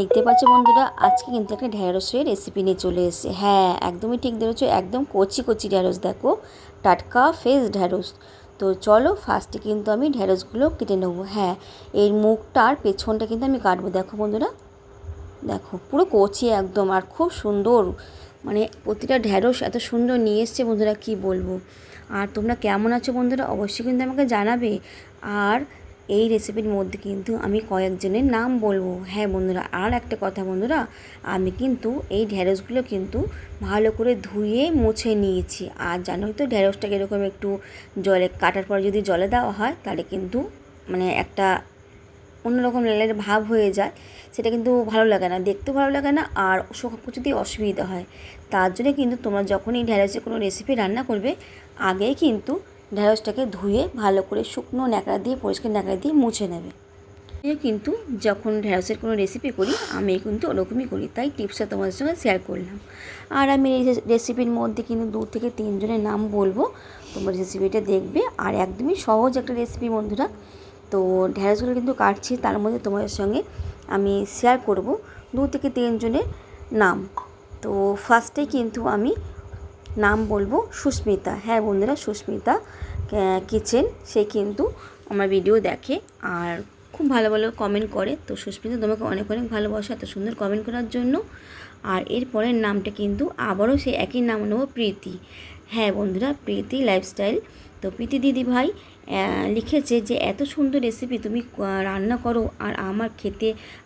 দেখতে পাচ্ছ বন্ধুরা, আজকে কিন্তু একটা ঢ্যাঁড়সের রেসিপি নিয়ে চলে এসেছে। হ্যাঁ, একদমই ঠিক ধরেছো, একদম কচি কচি ঢ্যাঁড়স। দেখো, টাটকা ফ্রেশ ঢ্যাঁড়স। তো চলো ফার্স্টে কিন্তু আমি ঢ্যাঁড়সগুলো কেটে নেবো। হ্যাঁ, এর মুখটা আর পেছনটা কিন্তু আমি কাটবো। দেখো বন্ধুরা, দেখো পুরো কচি একদম, আর খুব সুন্দর, মানে প্রতিটা ঢ্যাঁড়স এত সুন্দর নিয়ে এসছে বন্ধুরা, কি বলবো। আর তোমরা কেমন আছো বন্ধুরা, অবশ্যই কিন্তু আমাকে জানাবে। আর এই রেসিপির মধ্যে কিন্তু আমি কয়েকজনের নাম বলবো। হ্যাঁ বন্ধুরা, আর একটা কথা বন্ধুরা, আমি কিন্তু এই ঢ্যাঁড়সগুলো কিন্তু ভালো করে ধুয়ে মুছে নিয়েছি। আর জানোই তো ঢ্যাঁড়সটাকে এরকম একটু জলে কাটার পর যদি জলে দেওয়া হয় তাহলে কিন্তু মানে একটা অন্যরকম লালের ভাব হয়ে যায়, সেটা কিন্তু ভালো লাগে না, দেখতেও ভালো লাগে না, আর সব কিছুতেই অসুবিধা হয়। তার জন্য কিন্তু তোমরা যখনই ঢ্যাঁড়সের কোনো রেসিপি রান্না করবে, আগেই কিন্তু ঢ্যাঁড়সটাকে ধুয়ে ভালো করে শুকনো ন্যাকড়া দিয়ে, পরিষ্কার ন্যাকড়া দিয়ে মুছে নেবে। কিন্তু যখন ঢ্যাঁড়সের কোনো রেসিপি করি আমি কিন্তু ওরকমই করি, তাই টিপসটা তোমাদের সঙ্গে শেয়ার করলাম। আর আমি এই রেসিপির মধ্যে কিন্তু 2 থেকে 3 জনের নাম বলবো, তোমরা রেসিপিটা দেখবে। আর একদমই সহজ একটা রেসিপি বন্ধুরা। তো ঢ্যাঁড়সগুলো কিন্তু কাটছি, তার মধ্যে তোমাদের সঙ্গে আমি শেয়ার করব 2 থেকে 3 জনের নাম। তো ফার্স্টে কিন্তু আমি নাম বলবো সুস্মিতা। হ্যাঁ বন্ধুরা, সুস্মিতা কিচেন, সে কিন্তু আমার ভিডিও দেখে আর খুব ভালো ভালো কমেন্ট করে। তো সুস্মিতা, তোমাকে অনেক অনেক ভালোবাসা এত সুন্দর কমেন্ট করার জন্য। আর এরপরের নামটা কিন্তু আবারও সেই একই নাম নেবো, প্রীতি। হ্যাঁ বন্ধুরা, প্রীতি লাইফস্টাইল। তো প্রীতি দিদি ভাই লিখেছে যে এত সুন্দর রেসিপি তুমি রান্না করো, আর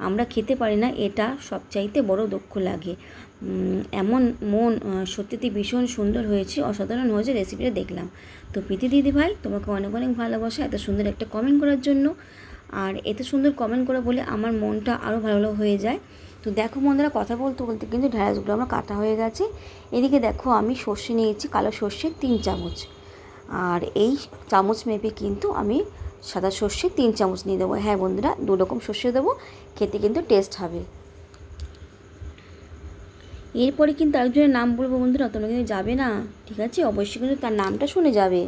আমরা খেতে পারি না, এটা সবচাইতে বড় দুঃখ লাগে। এমন মন, সত্যিই ভীষণ সুন্দর হয়েছে, অসাধারণ হয়েছে রেসিপিটা দেখলাম। তো প্রীতি দিদি ভাই, তোমাকে অনেক অনেক ভালোবাসা এত সুন্দর একটা কমেন্ট করার জন্য। আর এত সুন্দর কমেন্ট করে বলে আমার মনটা আরও ভালো হয়ে যায়। তো দেখো বন্ধুরা, কথা বলতে বলতে কিন্তু ঢ্যাঁড়সগুলো আমার কাটা হয়ে গেছে। এদিকে দেখো আমি সর্ষে নিয়েছি, কালো সর্ষে 3 চামচ। আর এই চামচ মেপে কিন্তু আমি সাদা সর্ষে 3 চামচ নিয়ে দেবো। হ্যাঁ বন্ধুরা, 2 রকম সর্ষে দেবো, খেতে কিন্তু টেস্ট হবে। এরপরে কিন্তু আরেকজনের নাম বলবো বন্ধুরা, তোমরা কিন্তু যাবে না, ঠিক আছে? অবশ্যই কিন্তু তার নামটা শুনে যাবে।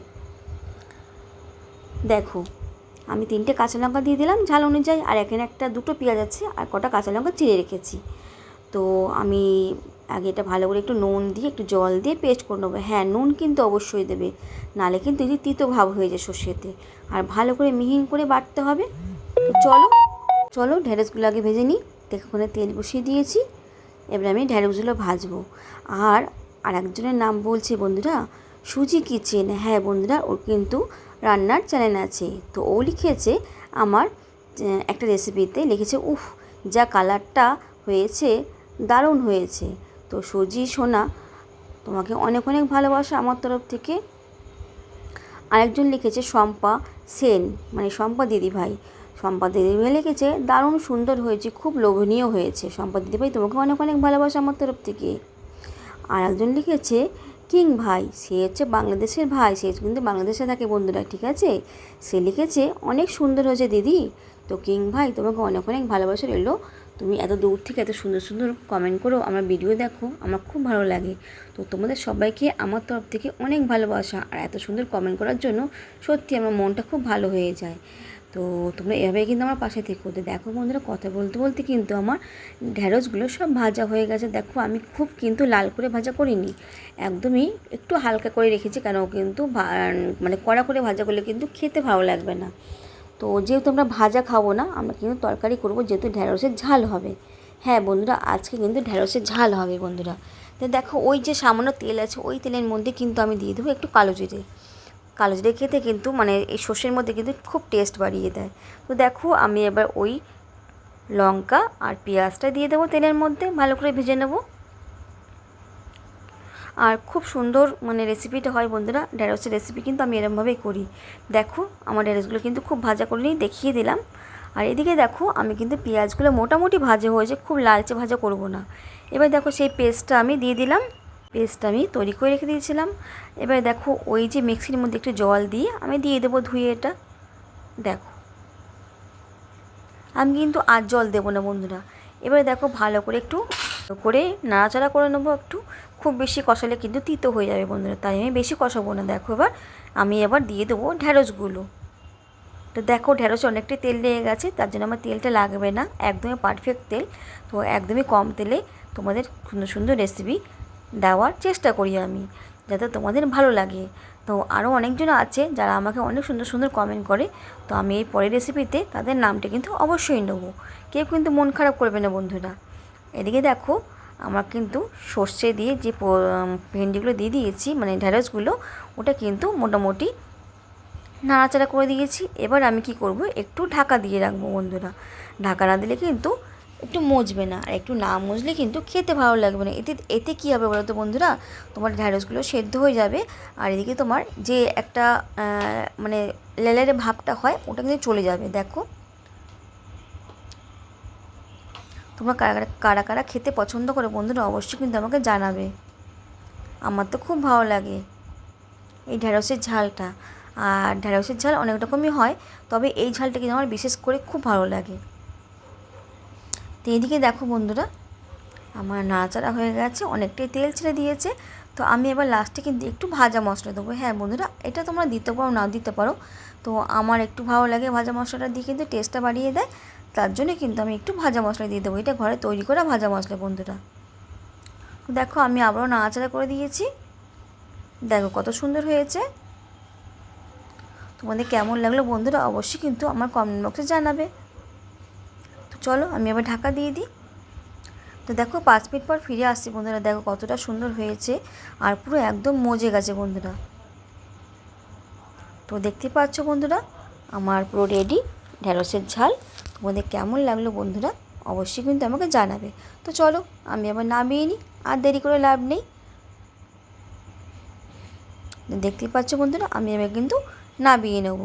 দেখো, আমি 3টে কাঁচা লঙ্কা দিয়ে দিলাম ঝাল অনুযায়ী, আর এখানে একটা 2টো পেঁয়াজ আছে, আর কটা কাঁচা লঙ্কা চিড়ে রেখেছি। তো আমি আগে এটা ভালো করে একটু নুন দিয়ে, একটু জল দিয়ে পেস্ট করে নেবো। হ্যাঁ, নুন কিন্তু অবশ্যই দেবে, নাহলে কিন্তু যদি তিতো ভাব হয়ে যায় সর্ষেতে। আর ভালো করে মিহিন করে বাটতে হবে। তো চলো চলো ঢ্যাঁড়সগুলো আগে ভেজে নিই। দেখো, ওখানে তেল বসিয়ে দিয়েছি, এবার আমি ঢ্যাঁড়সগুলো ভাজবো। আর আরেকজনের নাম বলছি বন্ধুরা, সুজি কিচেন। হ্যাঁ বন্ধুরা, ওর কিন্তু রান্নার চ্যানেল আছে। তো ও লিখেছে আমার একটা রেসিপিতে, লিখেছে উফ, যা কালারটা হয়েছে, দারুণ হয়েছে। তো সুজি সোনা, তোমাকে অনেক অনেক ভালোবাসা আমার তরফ থেকে। আরেকজন লিখেছে শম্পা সেন, মানে শম্পা দিদিভাই। শম্পা দিদিভাই লিখেছে দারুণ সুন্দর হয়েছে, খুব লোভনীয় হয়েছে। শম্পা দিদিভাই, তোমাকে অনেক অনেক ভালোবাসা আমার তরফ থেকে। আর একজন লিখেছে কিং ভাই, সে হচ্ছে বাংলাদেশের ভাই, সে কিন্তু বাংলাদেশে থাকে বন্ধুরা, ঠিক আছে? সে লিখেছে অনেক সুন্দর হয়েছে দিদি। তো কিং ভাই, তোমাকে অনেক অনেক ভালোবাসা রইলো, তুমি এত দূর থেকে এত সুন্দর সুন্দর কমেন্ট করো, আমার ভিডিও দেখো, আমার খুব ভালো লাগে। তো তোমাদের সবাইকে আমার তরফ থেকে অনেক ভালোবাসা, আর এত সুন্দর কমেন্ট করার জন্য সত্যি আমার মনটা খুব ভালো হয়ে যায়। তো তোমরা এভাবেই কিন্তু আমার পাশে থেকে করতে। দেখো বন্ধুরা, কথা বলতে বলতে কিন্তু আমার ঢ্যাঁড়সগুলো সব ভাজা হয়ে গেছে। দেখো, আমি খুব কিন্তু লাল করে ভাজা করিনি, একদমই একটু হালকা করে রেখেছি, কেন কিন্তু মানে কড়া করে ভাজা করলে কিন্তু খেতে ভালো লাগবে না। তো যেহেতু আমরা ভাজা খাবো না, আমরা কিন্তু তরকারি করবো, যেহেতু ঢ্যাঁড়সের ঝাল হবে। হ্যাঁ বন্ধুরা, আজকে কিন্তু ঢ্যাঁড়সের ঝাল হবে বন্ধুরা। তো দেখো, ওই যে সামান্য তেল আছে, ওই তেলের মধ্যে কিন্তু আমি দিয়ে দেবো একটু কালো জিরে। কালো জিরে খেতে কিন্তু মানে এই সর্ষের মধ্যে কিন্তু খুব টেস্ট বাড়িয়ে দেয়। তো দেখো, আমি এবার ওই লঙ্কা আর পেঁয়াজটা দিয়ে দেবো তেলের মধ্যে, ভালো করে ভেজে নেব। আর খুব সুন্দর মানে রেসিপিটা হয় বন্ধুরা, ঢ্যাঁড়সের রেসিপি কিন্তু আমি এরমভাবেই করি। দেখো, আমার ঢ্যাঁড়সগুলো কিন্তু খুব ভাজা করে নিয়ে দেখিয়ে দিলাম। আর এদিকে দেখো, আমি কিন্তু পেঁয়াজগুলো মোটামুটি ভাজা হয়েছে, খুব লালচে ভাজা করব না। এবার দেখো, সেই পেস্টটা আমি দিয়ে দিলাম, পেস্টটা আমি তৈরি করে রেখে দিয়েছিলাম। এবার দেখো, ওই যে মিক্সির মধ্যে একটু জল দিয়ে আমি দিয়ে দেবো ধুয়ে এটা। দেখো, আমি কিন্তু আর জল দেবো না বন্ধুরা। এবারে দেখো, ভালো করে একটু করে নাড়াচাড়া করে নেবো একটু। খুব বেশি কষালে কিন্তু তিতো হয়ে যাবে বন্ধুরা, তাই আমি বেশি কষাবো না। দেখো, এবার আমি দিয়ে দেবো ঢ্যাঁড়সগুলো। তো তো দেখো ঢেঁড়সে অনেকটাই তেল লেগে গেছে, তার জন্য আমার তেলটা লাগবে না, একদমই পারফেক্ট তেল। তো একদমই কম তেলে তোমাদের সুন্দর সুন্দর রেসিপি দেওয়ার চেষ্টা করি আমি, যাতে তোমাদের ভালো লাগে। তো আরও অনেকজন আছে যারা আমাকে অনেক সুন্দর সুন্দর কমেন্ট করে, তো আমি এই পরের রেসিপিতে তাদের নামটা কিন্তু অবশ্যই নেবো, কেউ কিন্তু মন খারাপ করবে না বন্ধুরা। এদিকে দেখো আমার কিন্তু সর্ষে দিয়ে যে ভেন্ডিগুলো দিয়ে দিয়েছি, মানে ঢেঁড়সগুলো, ওটা কিন্তু মোটামুটি নাড়াচাড়া করে দিয়েছি। এবার আমি কি করব, একটু ঢাকা দিয়ে রাখবো বন্ধুরা। ঢাকা না দিলে কিন্তু একটু মজবে না, আর একটু না মজলে কিন্তু খেতে ভালো লাগবে না। এতে এতে কী হবে বলো তো বন্ধুরা, তোমার ঢ্যাঁড়সগুলো সেদ্ধ হয়ে যাবে, আর এদিকে তোমার যে একটা মানে লেলেরে ভাবটা হয় ওটা কিন্তু চলে যাবে। দেখো তোমরা কারা কারা কারা খেতে পছন্দ করে বন্ধুরা অবশ্যই কিন্তু আমাকে জানাবে। আমার তো খুব ভালো লাগে এই ঢ্যাঁড়সের ঝালটা। আর ঢ্যাঁড়সের ঝাল অনেক রকমই হয়, তবে এই ঝালটা কিন্তু আমার বিশেষ করে খুব ভালো লাগে। তো এদিকে দেখো বন্ধুরা আমার নাড়াচাড়া হয়ে গেছে, অনেকটাই তেল ছেড়ে দিয়েছে। তো আমি এবার লাস্টে কিন্তু একটু ভাজা মশলা দেবো। হ্যাঁ বন্ধুরা, এটা তোমরা দিতে পারো নাও দিতে পারো, তো আমার একটু ভালো লাগে ভাজা মশলাটা দিয়ে, কিন্তু টেস্টটা বাড়িয়ে দেয়, তার জন্য কিন্তু আমি একটু ভাজা মশলা দিয়ে দেবো। এটা ঘরে তৈরি করা ভাজা মশলা বন্ধুরা। দেখো আমি আবারও নাড়াচাড়া করে দিয়েছি, দেখো কত সুন্দর হয়েছে। তোমাদের কেমন লাগলো বন্ধুরা অবশ্যই কিন্তু আমার কমেন্ট বক্সে জানাবে। তো চলো আমি আবার ঢাকা দিয়ে দিই। তো দেখো 5 মিনিট পর ফিরে আসছি বন্ধুরা, দেখো কতটা সুন্দর হয়েছে, আর পুরো একদম মজে গেছে বন্ধুরা। তো দেখতে পাচ্ছ বন্ধুরা আমার পুরো রেডি ঢ্যাঁড়সের ঝাল। তোমাদের কেমন লাগলো বন্ধুরা অবশ্যই কিন্তু আমাকে জানাবে। তো চলো আমি আবার নামিয়ে নিই, আর দেরি করে লাভ নেই। দেখতেই পাচ্ছ বন্ধুরা আমি এবার কিন্তু নামিয়ে নেব,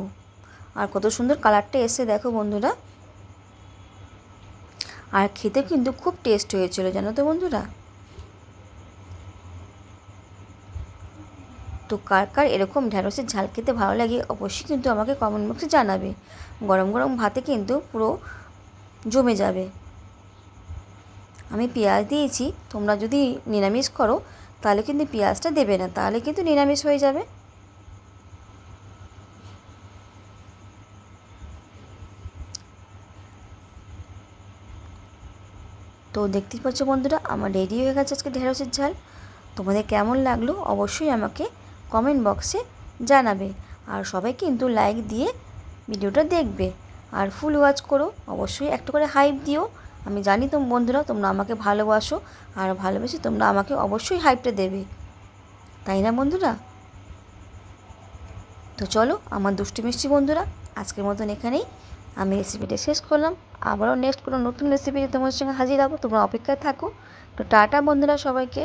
আর কত সুন্দর কালারটা এসে দেখো বন্ধুরা, আর খেতে কিন্তু খুব টেস্ট হয়েছিল জানো তো বন্ধুরা। তো কার কার এরকম ঢ্যাঁড়সের ঝাল খেতে ভালো লাগে অবশ্যই কিন্তু আমাকে কমেন্ট বক্সে জানাবে। গরম গরম ভাতে কিন্তু পুরো জমে যাবে। আমি পেঁয়াজ দিয়েছি, তোমরা যদি নিরামিষ করো তাহলে কিন্তু পেঁয়াজটা দেবে না, তাহলে কিন্তু নিরামিষ হয়ে যাবে। তো দেখতেই পাচ্ছ বন্ধুরা আমার রেডি হয়ে গেছে আজকে ঢেঁড়সের ঝাল। তোমাদের কেমন লাগলো অবশ্যই আমাকে কমেন্ট বক্সে জানাবে, আর সবাই কিন্তু লাইক দিয়ে ভিডিওটা দেখবে, আর ফুল ওয়াচ করো, অবশ্যই একটা করে হাইপ দিও। আমি জানি তো বন্ধুরা তোমরা আমাকে ভালোবাসো, আর ভালোবেসে তোমরা আমাকে অবশ্যই হাইপটা দেবে, তাই না বন্ধুরা। তো চলো আমার দুষ্টু মিষ্টি বন্ধুরা আজকের মতন এখানেই আমি রেসিপিটা শেষ করলাম। আবারও নেক্সট কোনো নতুন রেসিপি তোমাদের সঙ্গে হাজির হবো, তোমরা অপেক্ষায় থাকো। তো টাটা বন্ধুরা সবাইকে।